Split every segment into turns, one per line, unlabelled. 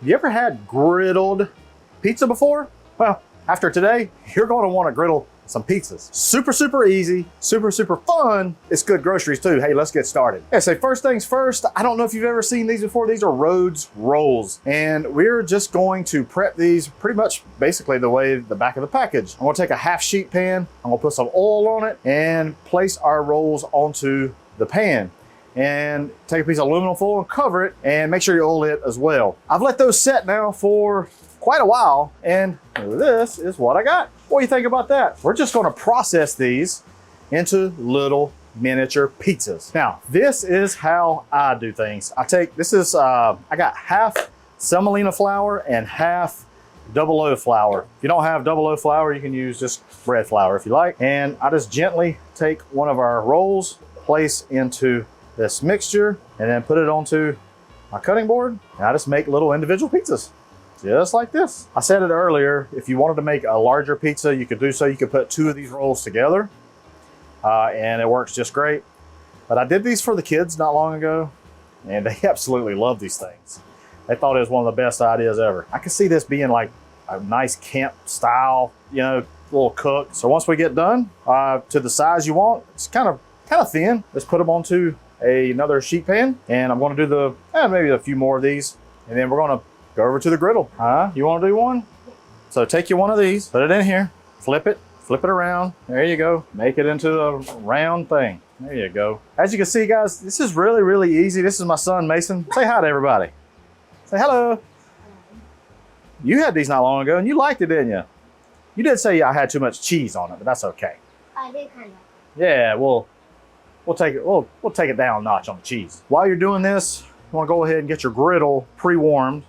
Have you ever had griddled pizza before? Well, after today, you're gonna wanna griddle some pizzas. Super, super easy, super, super fun. It's good groceries too. Hey, let's get started. Yeah, so first things first, I don't know if you've ever seen these before. These are Rhodes Rolls. And we're just going to prep these pretty much basically the way the back of the package. I'm gonna take a half sheet pan, I'm gonna put some oil on it and place our rolls onto the pan. And take a piece of aluminum foil and cover it and make sure you oil it as well. I've let those set now for quite a while and this is what I got. What do you think about that? We're just gonna process these into little miniature pizzas. Now, this is how I do things. I got half semolina flour and half double O flour. If you don't have double O flour, you can use just bread flour if you like. And I just gently take one of our rolls, place into this mixture, and then put it onto my cutting board. And I just make little individual pizzas, just like this. I said it earlier, if you wanted to make a larger pizza, you could do so. You could put two of these rolls together, and it works just great. But I did these for the kids not long ago, and they absolutely love these things. They thought it was one of the best ideas ever. I could see this being like a nice camp style, little cook. So once we get done, to the size you want, it's kind of thin. Let's put them onto another sheet pan, and I'm going to do maybe a few more of these, and then we're going to go over to the griddle. You want to do one? So take you one of these, put it in here, flip it around. There you go. Make it into a round thing. There you go. As you can see, guys, this is really, really easy. This is my son, Mason. Say hi to everybody. Say hello. You had these not long ago, and you liked it, didn't you? You did say I had too much cheese on it, but that's okay.
I did kind of.
Yeah, well, we'll take it down a notch on the cheese. While you're doing this, you want to go ahead and get your griddle pre-warmed,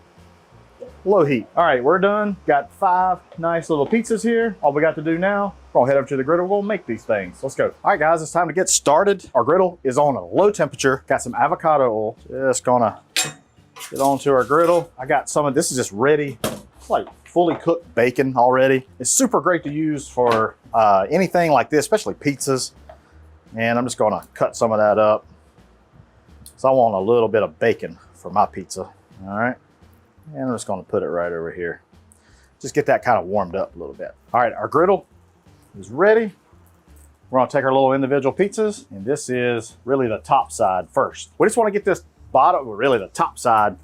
low heat. All right, we're done. Got 5 nice little pizzas here. All we got to do now, we're gonna head up to the griddle. We'll make these things. Let's go. All right, guys, it's time to get started. Our griddle is on a low temperature. Got some avocado oil. Just gonna get onto our griddle. I got some of this is just ready. It's like fully cooked bacon already. It's super great to use for anything like this, especially pizzas. And I'm just gonna cut some of that up. So I want a little bit of bacon for my pizza, all right? And I'm just gonna put it right over here. Just get that kind of warmed up a little bit. All right, our griddle is ready. We're gonna take our little individual pizzas, and this is really the top side first. We just wanna get this bottom, really the top side.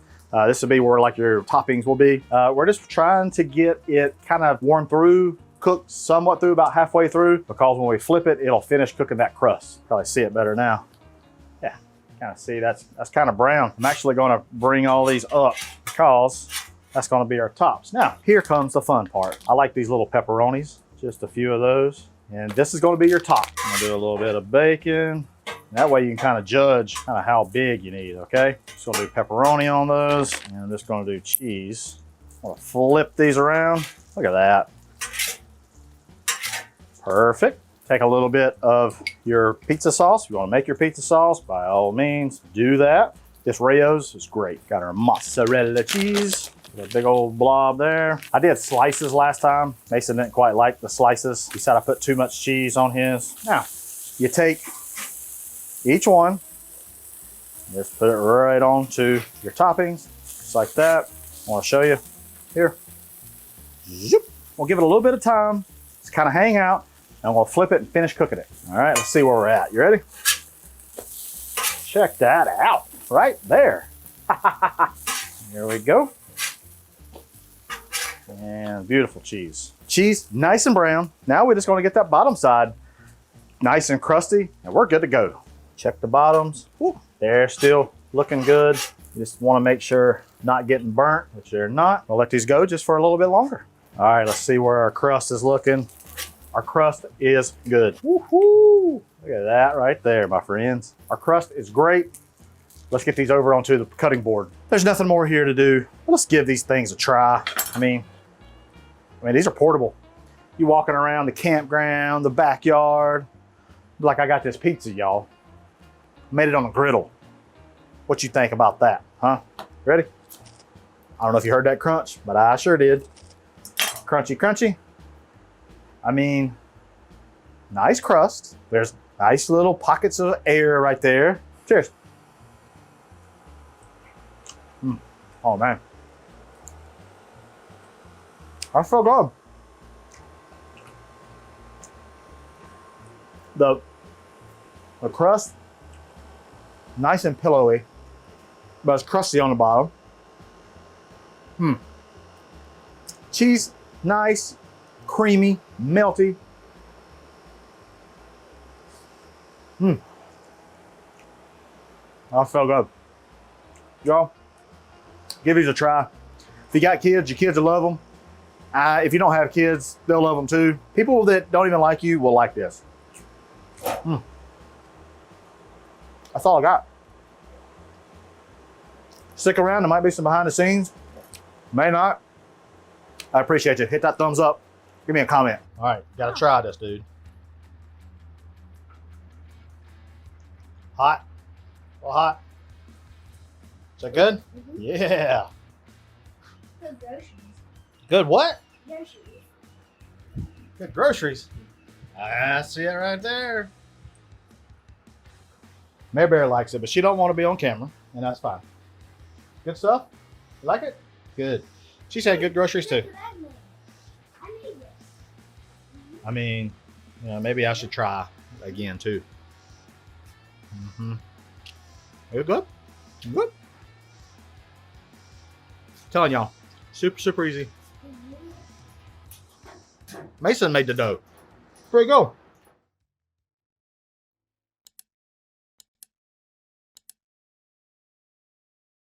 This will be where like your toppings will be. We're just trying to get it kind of warmed through, cooked somewhat through, about halfway through, because when we flip it, it'll finish cooking that crust. Probably see it better now. Yeah, kind of see that's kind of brown. I'm actually gonna bring all these up because that's gonna be our tops. Now, here comes the fun part. I like these little pepperonis, just a few of those. And this is gonna be your top. I'm gonna do a little bit of bacon. That way you can kind of judge how big you need, okay? Just gonna do pepperoni on those, and I'm just gonna do cheese. I'm gonna flip these around. Look at that. Perfect. Take a little bit of your pizza sauce. If you want to make your pizza sauce, by all means, do that. This Rayo's is great. Got our mozzarella cheese. Got a big old blob there. I did slices last time. Mason didn't quite like the slices. He said I put too much cheese on his. Now, you take each one, just put it right onto your toppings, just like that. I want to show you here. Zoop. We'll give it a little bit of time. Just kind of hang out. And we'll flip it and finish cooking it. All right, let's see where we're at. You ready? Check that out, right there. Here we go. And beautiful cheese. Cheese, nice and brown. Now we're just gonna get that bottom side nice and crusty, and we're good to go. Check the bottoms. Woo, they're still looking good. You just wanna make sure not getting burnt, which they're not. We'll let these go just for a little bit longer. All right, let's see where our crust is looking. Our crust is good. Woohoo! Look at that right there, my friends. Our crust is great. Let's get these over onto the cutting board. There's nothing more here to do. Let's give these things a try. I mean, these are portable. You walking around the campground, the backyard, like I got this pizza, y'all. Made it on the griddle. What you think about that, huh? Ready? I don't know if you heard that crunch, but I sure did. Crunchy, crunchy. I mean, nice crust. There's nice little pockets of air right there. Cheers. Oh man, That's so good. The crust, nice and pillowy, but it's crusty on the bottom. Cheese, nice, creamy, melty. That's so good. Y'all, give these a try. If you got kids, your kids will love them. If you don't have kids, they'll love them too. People that don't even like you will like this. That's all I got. Stick around, there might be some behind the scenes. May not. I appreciate you. Hit that thumbs up. Give me a comment. All right, gotta try this, dude. Hot? A little hot? Is that good? Yeah.
Good groceries.
Good what?
Groceries.
Good groceries. I see it right there. Mayberry likes it, but she don't want to be on camera, and that's fine. Good stuff? You like it? Good. She said good groceries too.
I need this.
I mean, maybe I should try again too. You're good? You good? Telling y'all, super easy. Mason made the dough. There you go.